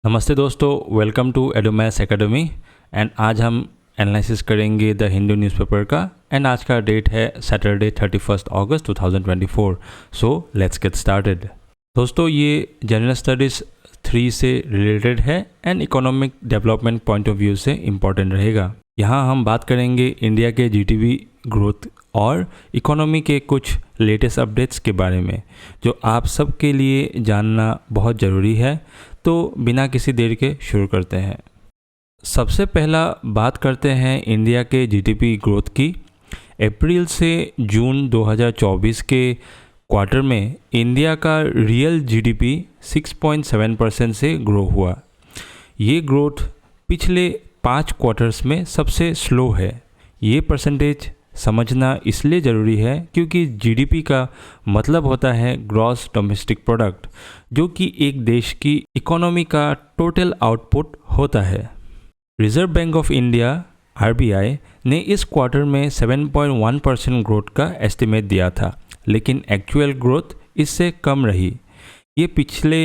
नमस्ते दोस्तों, welcome to एडोमैथ्स academy. And आज हम एनालिसिस करेंगे द हिंदू न्यूज़पेपर का। एंड आज का डेट है Saturday 31 August 2024। So let's get started. दोस्तों, ये जनरल स्टडीज़ 3 से रिलेटेड है and economic development point of view से इम्पॉर्टेंट रहेगा। यहाँ हम बात करेंगे इंडिया के जीडीपी ग्रोथ और इकोनॉमी के कुछ लेटेस्ट अपडेट्स के बारे में, जो आप सबके लिए जानना बहुत ज़रूरी है। तो बिना किसी देर के शुरू करते हैं। सबसे पहला बात करते हैं इंडिया के जीडीपी ग्रोथ की। अप्रैल से जून 2024 के क्वार्टर में इंडिया का रियल जीडीपी 6.7% से ग्रो हुआ। ये ग्रोथ पिछले 5 क्वार्टर्स में सबसे स्लो है। ये परसेंटेज समझना इसलिए ज़रूरी है क्योंकि जीडीपी का मतलब होता है ग्रॉस डोमेस्टिक प्रोडक्ट, जो कि एक देश की इकोनॉमी का टोटल आउटपुट होता है। Reserve bank of India RBI ने इस क्वार्टर में 7.1% ग्रोथ का एस्टिमेट दिया था, लेकिन एक्चुअल ग्रोथ इससे कम रही। ये पिछले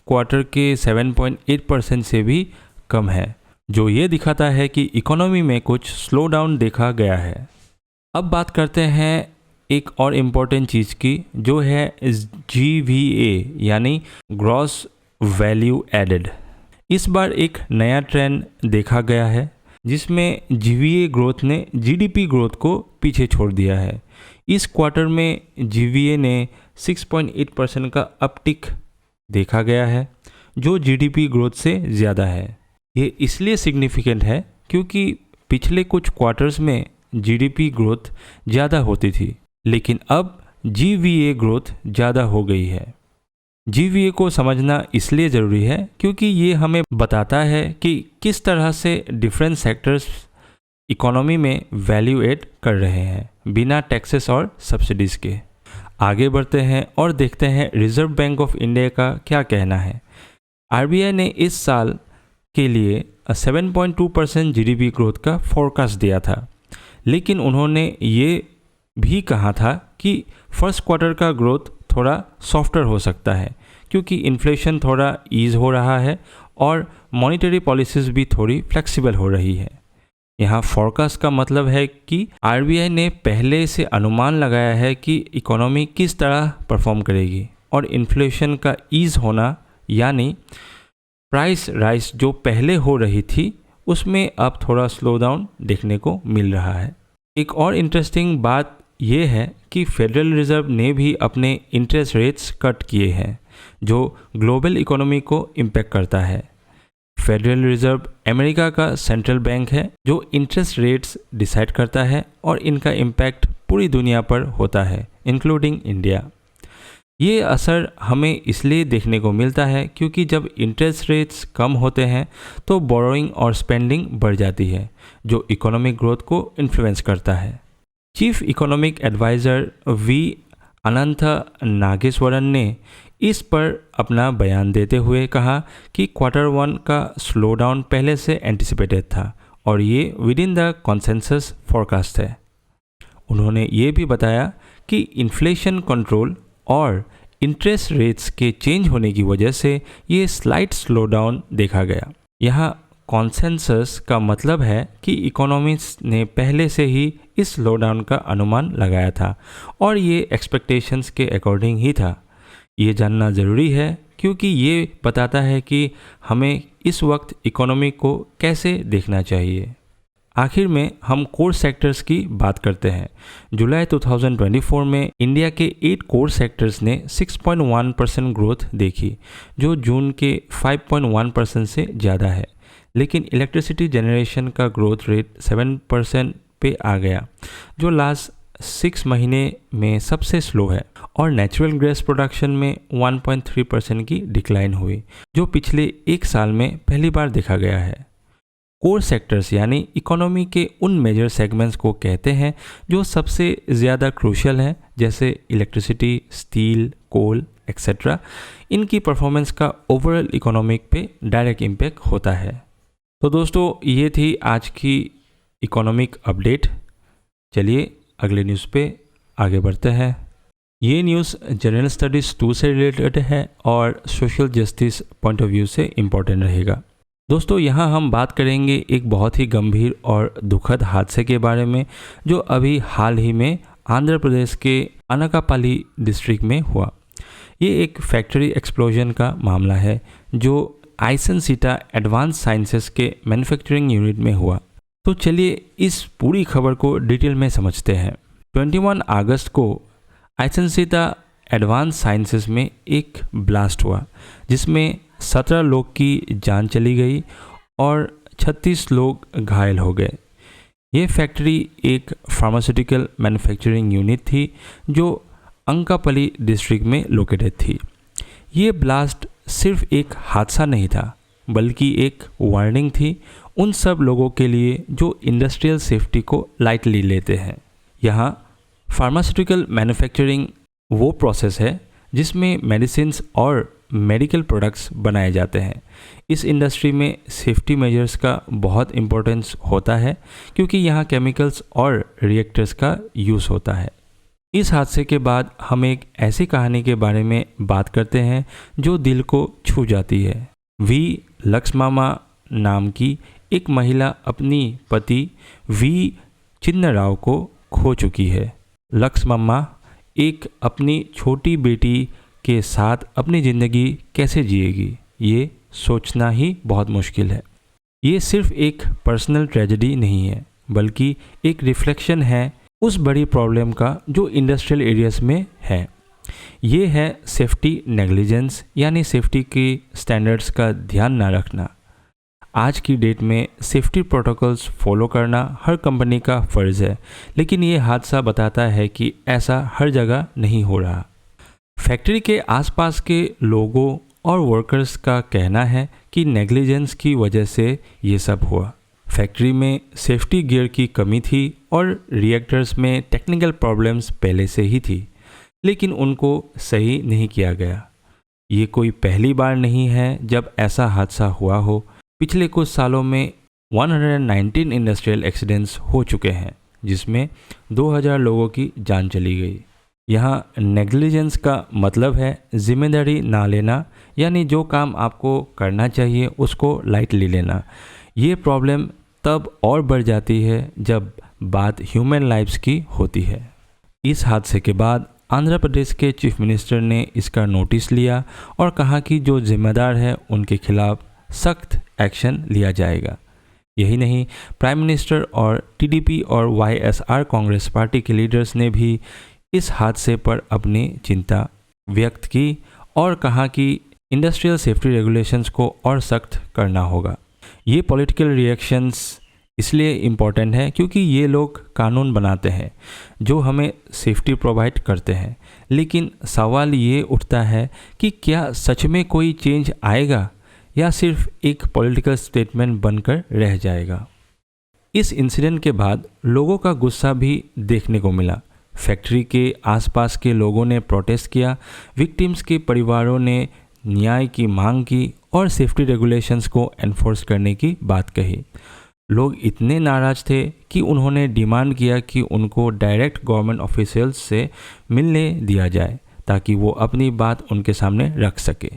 क्वार्टर के 7.8% से भी कम है, जो ये दिखाता है कि इकोनॉमी में कुछ स्लो डाउन देखा गया है। अब बात करते हैं एक और इम्पॉर्टेंट चीज़ की, जो है GVA यानी ग्रॉस वैल्यू एडेड। इस बार एक नया ट्रेंड देखा गया है, जिसमें GVA ग्रोथ ने जीडीपी ग्रोथ को पीछे छोड़ दिया है। इस क्वार्टर में GVA ने 6.8% का अपटिक देखा गया है, जो जीडीपी ग्रोथ से ज़्यादा है। ये इसलिए सिग्निफिकेंट है क्योंकि पिछले कुछ क्वार्टर्स में जीडीपी ग्रोथ ज़्यादा होती थी, लेकिन अब GVA ग्रोथ ज़्यादा हो गई है। GVA को समझना इसलिए ज़रूरी है क्योंकि ये हमें बताता है कि किस तरह से डिफरेंट सेक्टर्स इकोनॉमी में वैल्यू ऐड कर रहे हैं बिना टैक्सेस और सब्सिडीज़ के। आगे बढ़ते हैं और देखते हैं रिजर्व बैंक ऑफ इंडिया का क्या कहना है। आरबीआई ने इस साल के लिए 7.2% जीडीपी ग्रोथ का फोरकास्ट दिया था, लेकिन उन्होंने ये भी कहा था कि फर्स्ट क्वार्टर का ग्रोथ थोड़ा सॉफ्टर हो सकता है क्योंकि इन्फ्लेशन थोड़ा ईज हो रहा है और मॉनेटरी पॉलिसीज़ भी थोड़ी फ्लेक्सिबल हो रही है। यहाँ फोरकास्ट का मतलब है कि आरबीआई ने पहले से अनुमान लगाया है कि इकोनॉमी किस तरह परफॉर्म करेगी और इन्फ्लेशन का ईज होना, यानी प्राइस राइज जो पहले हो रही थी उसमें अब थोड़ा स्लो डाउन देखने को मिल रहा है। एक और इंटरेस्टिंग बात यह है कि फेडरल रिजर्व ने भी अपने इंटरेस्ट रेट्स कट किए हैं, जो ग्लोबल इकोनॉमी को इम्पैक्ट करता है। फेडरल रिजर्व अमेरिका का सेंट्रल बैंक है जो इंटरेस्ट रेट्स डिसाइड करता है और इनका इम्पैक्ट पूरी दुनिया पर होता है, इंक्लूडिंग इंडिया। ये असर हमें इसलिए देखने को मिलता है क्योंकि जब इंटरेस्ट रेट्स कम होते हैं तो बोरोइंग और स्पेंडिंग बढ़ जाती है, जो इकोनॉमिक ग्रोथ को इन्फ्लुएंस करता है। चीफ इकोनॉमिक एडवाइज़र वी अनंत नागेश्वरन ने इस पर अपना बयान देते हुए कहा कि क्वार्टर 1 का स्लो डाउन पहले से एंटिसिपेटेड था और ये with in the consensus forecast है। उन्होंने ये भी बताया कि इन्फ्लेशन कंट्रोल और इंटरेस्ट रेट्स के चेंज होने की वजह से ये स्लाइट स्लो डाउन देखा गया। यहाँ कॉन्सेंसस का मतलब है कि इकोनॉमिस्ट ने पहले से ही इस स्लो डाउन का अनुमान लगाया था और ये एक्सपेक्टेशंस के अकॉर्डिंग ही था। ये जानना ज़रूरी है क्योंकि ये बताता है कि हमें इस वक्त इकोनॉमी को कैसे देखना चाहिए। आखिर में हम कोर सेक्टर्स की बात करते हैं। जुलाई 2024 में इंडिया के 8 कोर सेक्टर्स ने 6.1% ग्रोथ देखी, जो जून के 5.1% से ज़्यादा है। लेकिन इलेक्ट्रिसिटी जनरेशन का ग्रोथ रेट 7% पे आ गया, जो लास्ट 6 महीने में सबसे स्लो है, और नेचुरल गैस प्रोडक्शन में 1.3% की डिक्लाइन हुई, जो पिछले 1 साल में पहली बार देखा गया है। कोर सेक्टर्स यानी इकोनॉमी के उन मेजर सेगमेंट्स को कहते हैं जो सबसे ज़्यादा क्रूशियल हैं, जैसे इलेक्ट्रिसिटी, स्टील, कोल एक्सेट्रा। इनकी परफॉर्मेंस का ओवरऑल इकोनॉमिक पे डायरेक्ट इम्पैक्ट होता है। तो दोस्तों, ये थी आज की इकोनॉमिक अपडेट। चलिए अगले न्यूज़ पे आगे बढ़ते हैं। ये न्यूज़ जनरल स्टडीज़ 2 से रिलेटेड है और social justice point of view से इम्पोर्टेंट रहेगा। दोस्तों, यहाँ हम बात करेंगे एक बहुत ही गंभीर और दुखद हादसे के बारे में जो अभी हाल ही में आंध्र प्रदेश के अनाकापल्ली डिस्ट्रिक्ट में हुआ। ये एक फैक्ट्री एक्सप्लोजन का मामला है जो आइसेंसिटा एडवांस साइंसेस के मैन्युफैक्चरिंग यूनिट में हुआ। तो चलिए इस पूरी खबर को डिटेल में समझते हैं। 21 अगस्त को आइसेंसिटा एडवांस साइंसेस में एक ब्लास्ट हुआ जिसमें 17 लोग की जान चली गई और 36 लोग घायल हो गए। ये फैक्ट्री एक फार्मास्यूटिकल मैन्युफैक्चरिंग यूनिट थी जो अंकापल्ली डिस्ट्रिक्ट में लोकेटेड थी। ये ब्लास्ट सिर्फ एक हादसा नहीं था बल्कि एक वार्निंग थी उन सब लोगों के लिए जो इंडस्ट्रियल सेफ्टी को लाइटली लेते हैं। यहाँ फार्मास्यूटिकल मैन्युफैक्चरिंग वो प्रोसेस है जिसमें मेडिसिन्स और मेडिकल प्रोडक्ट्स बनाए जाते हैं। इस इंडस्ट्री में सेफ्टी मेजर्स का बहुत इम्पोर्टेंस होता है क्योंकि यहाँ केमिकल्स और रिएक्टर्स का यूज़ होता है। इस हादसे के बाद हम एक ऐसी कहानी के बारे में बात करते हैं जो दिल को छू जाती है। वी लक्ष्मामा नाम की एक महिला अपनी पति वी चिन्नराव को खो चुकी है। लक्ष्मम्मा एक अपनी छोटी बेटी के साथ अपनी ज़िंदगी कैसे जिएगी, ये सोचना ही बहुत मुश्किल है। ये सिर्फ एक पर्सनल ट्रेजेडी नहीं है बल्कि एक रिफ्लेक्शन है उस बड़ी प्रॉब्लम का जो इंडस्ट्रियल एरियाज में है। ये है सेफ्टी नेग्लिजेंस, यानी सेफ्टी के स्टैंडर्ड्स का ध्यान ना रखना। आज की डेट में सेफ्टी प्रोटोकॉल्स फॉलो करना हर कंपनी का फ़र्ज़ है, लेकिन ये हादसा बताता है कि ऐसा हर जगह नहीं हो रहा। फैक्ट्री के आसपास के लोगों और वर्कर्स का कहना है कि नेग्लिजेंस की वजह से ये सब हुआ। फैक्ट्री में सेफ्टी गियर की कमी थी और रिएक्टर्स में टेक्निकल प्रॉब्लम्स पहले से ही थी, लेकिन उनको सही नहीं किया गया। ये कोई पहली बार नहीं है जब ऐसा हादसा हुआ हो। पिछले कुछ सालों में 119 इंडस्ट्रियल एक्सीडेंट्स हो चुके हैं जिसमें 2000 लोगों की जान चली गई। यहाँ नेग्लिजेंस का मतलब है जिम्मेदारी ना लेना, यानी जो काम आपको करना चाहिए उसको लाइटली लेना। ये प्रॉब्लम तब और बढ़ जाती है जब बात ह्यूमन लाइफ्स की होती है। इस हादसे के बाद आंध्र प्रदेश के चीफ मिनिस्टर ने इसका नोटिस लिया और कहा कि जो जिम्मेदार है उनके खिलाफ सख्त एक्शन लिया जाएगा। यही नहीं, प्राइम मिनिस्टर और टीडीपी और वाईएसआर कांग्रेस पार्टी के लीडर्स ने भी इस हादसे पर अपनी चिंता व्यक्त की और कहा कि इंडस्ट्रियल सेफ्टी रेगुलेशंस को और सख्त करना होगा। ये पॉलिटिकल रिएक्शंस इसलिए इम्पॉर्टेंट है क्योंकि ये लोग कानून बनाते हैं जो हमें सेफ्टी प्रोवाइड करते हैं, लेकिन सवाल ये उठता है कि क्या सच में कोई चेंज आएगा या सिर्फ एक पॉलिटिकल स्टेटमेंट बनकर रह जाएगा। इस इंसिडेंट के बाद लोगों का गुस्सा भी देखने को मिला। फैक्ट्री के आसपास के लोगों ने प्रोटेस्ट किया, विक्टिम्स के परिवारों ने न्याय की मांग की और सेफ्टी रेगुलेशंस को एनफोर्स करने की बात कही। लोग इतने नाराज़ थे कि उन्होंने डिमांड किया कि उनको डायरेक्ट गवर्नमेंट ऑफिशियल्स से मिलने दिया जाए ताकि वो अपनी बात उनके सामने रख सके।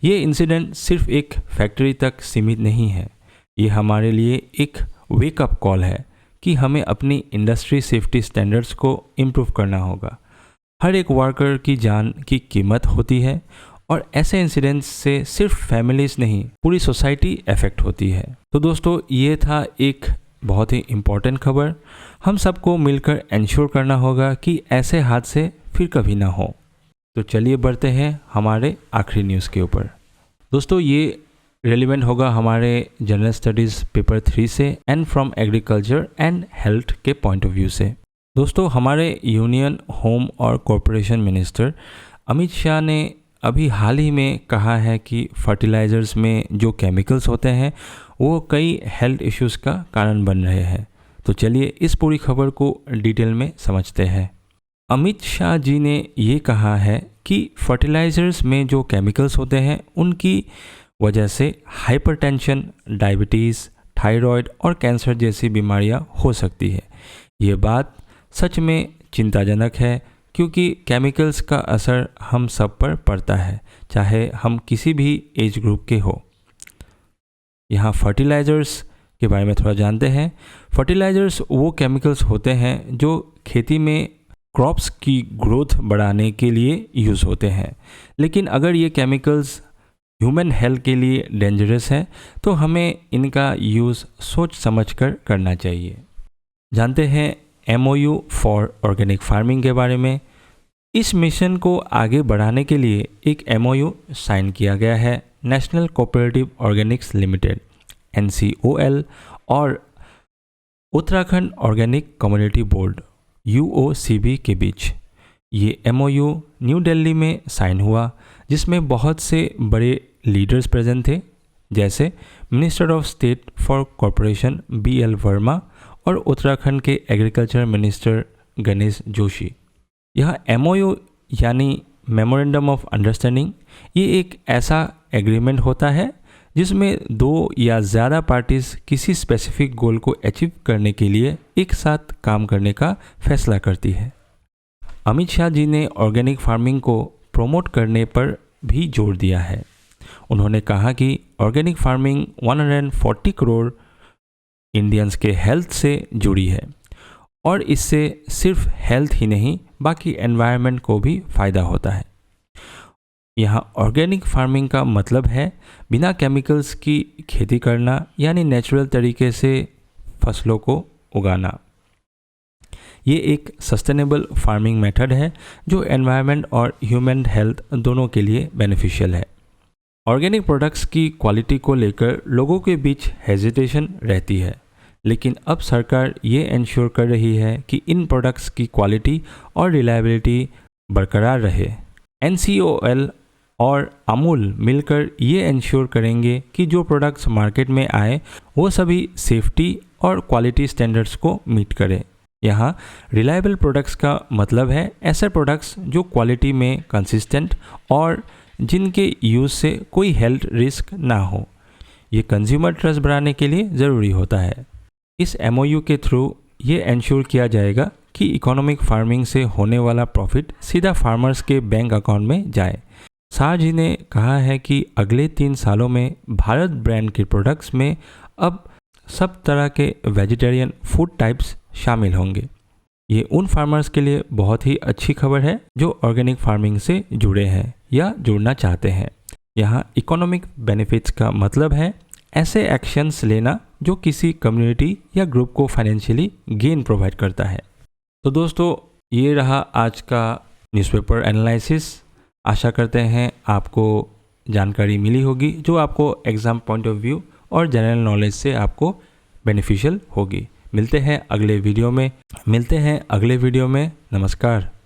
ये इंसिडेंट सिर्फ एक फैक्ट्री तक सीमित नहीं है, ये हमारे लिए एक वेकअप कॉल है कि हमें अपनी इंडस्ट्री सेफ्टी स्टैंडर्ड्स को इम्प्रूव करना होगा। हर एक वर्कर की जान की कीमत होती है और ऐसे इंसिडेंट्स से सिर्फ फैमिलीज नहीं, पूरी सोसाइटी अफेक्ट होती है। तो दोस्तों, ये था एक बहुत ही इम्पॉर्टेंट खबर। हम सबको मिलकर इंश्योर करना होगा कि ऐसे हादसे फिर कभी ना हो। तो चलिए बढ़ते हैं हमारे आखिरी न्यूज़ के ऊपर। दोस्तों, ये रेलिवेंट होगा हमारे जनरल स्टडीज़ पेपर 3 से and from agriculture and health के पॉइंट ऑफ व्यू से। दोस्तों, हमारे यूनियन होम और कॉरपोरेशन मिनिस्टर अमित शाह ने अभी हाल ही में कहा है कि फर्टिलाइज़र्स में जो केमिकल्स होते हैं वो कई हेल्थ इश्यूज़ का कारण बन रहे हैं। तो चलिए इस पूरी खबर को डिटेल में समझते हैं। अमित शाह जी ने ये कहा है कि फर्टिलाइज़र्स में जो केमिकल्स होते हैं उनकी वजह से हाइपरटेंशन, डायबिटीज़, थायराइड और कैंसर जैसी बीमारियां हो सकती है। ये बात सच में चिंताजनक है क्योंकि केमिकल्स का असर हम सब पर पड़ता है, चाहे हम किसी भी एज ग्रुप के हो। यहाँ फर्टिलाइज़र्स के बारे में थोड़ा जानते हैं। फर्टिलाइज़र्स वो केमिकल्स होते हैं जो खेती में क्रॉप्स की ग्रोथ बढ़ाने के लिए यूज़ होते हैं, लेकिन अगर ये केमिकल्स ह्यूमन हेल्थ के लिए डेंजरस है तो हमें इनका यूज़ सोच समझ कर करना चाहिए। जानते हैं MOU फॉर ऑर्गेनिक फार्मिंग के बारे में। इस मिशन को आगे बढ़ाने के लिए एक MOU साइन किया गया है national cooperative Organics limited NCOL और Uttarakhand organic community board UOCB के बीच। ये MOU न्यू दिल्ली में साइन हुआ, जिसमें बहुत से बड़े लीडर्स प्रेजेंट थे, जैसे minister of state for corporation BL Verma और उत्तराखंड के एग्रीकल्चर मिनिस्टर गणेश जोशी। यह MOU यानी मेमोरेंडम ऑफ अंडरस्टैंडिंग, ये एक ऐसा एग्रीमेंट होता है जिसमें 2 या ज़्यादा पार्टीज किसी स्पेसिफिक गोल को अचीव करने के लिए एक साथ काम करने का फैसला करती है। अमित शाह जी ने ऑर्गेनिक फार्मिंग को प्रमोट करने पर भी जोर दिया है। उन्होंने कहा कि ऑर्गेनिक फार्मिंग 140 करोड़ इंडियंस के हेल्थ से जुड़ी है और इससे सिर्फ हेल्थ ही नहीं बाकी एनवायरनमेंट को भी फ़ायदा होता है। यहाँ ऑर्गेनिक फार्मिंग का मतलब है बिना केमिकल्स की खेती करना, यानी नेचुरल तरीके से फसलों को उगाना। ये एक सस्टेनेबल फार्मिंग मेथड है जो एनवायरनमेंट और ह्यूमन हेल्थ दोनों के लिए बेनिफिशियल है। ऑर्गेनिक प्रोडक्ट्स की क्वालिटी को लेकर लोगों के बीच हेजिटेशन रहती है, लेकिन अब सरकार ये इंश्योर कर रही है कि इन प्रोडक्ट्स की क्वालिटी और रिलायबिलिटी बरकरार रहे। NCOL और अमूल मिलकर ये इंश्योर करेंगे कि जो प्रोडक्ट्स मार्केट में आए वो सभी सेफ्टी और क्वालिटी स्टैंडर्ड्स को मीट करें। यहाँ रिलायबल प्रोडक्ट्स का मतलब है ऐसे प्रोडक्ट्स जो क्वालिटी में कंसिस्टेंट और जिनके यूज़ से कोई हेल्थ रिस्क ना हो। ये कंज्यूमर ट्रस्ट बढ़ाने के लिए ज़रूरी होता है। इस MOU के थ्रू ये इंश्योर किया जाएगा कि इकोनॉमिक फार्मिंग से होने वाला प्रॉफिट सीधा फार्मर्स के बैंक अकाउंट में जाए। शाह जी ने कहा है कि अगले 3 सालों में भारत ब्रांड के प्रोडक्ट्स में अब सब तरह के वेजिटेरियन फूड टाइप्स शामिल होंगे। ये उन फार्मर्स के लिए बहुत ही अच्छी खबर है जो ऑर्गेनिक फार्मिंग से जुड़े हैं या जुड़ना चाहते हैं। यहाँ इकोनॉमिक बेनिफिट्स का मतलब है ऐसे एक्शंस लेना जो किसी कम्युनिटी या ग्रुप को फाइनेंशियली गेन प्रोवाइड करता है। तो दोस्तों, ये रहा आज का न्यूज़पेपर एनालिसिस। आशा करते हैं आपको जानकारी मिली होगी जो आपको एग्ज़ाम पॉइंट ऑफ व्यू और जनरल नॉलेज से आपको बेनिफिशियल होगी। मिलते हैं अगले वीडियो में। नमस्कार।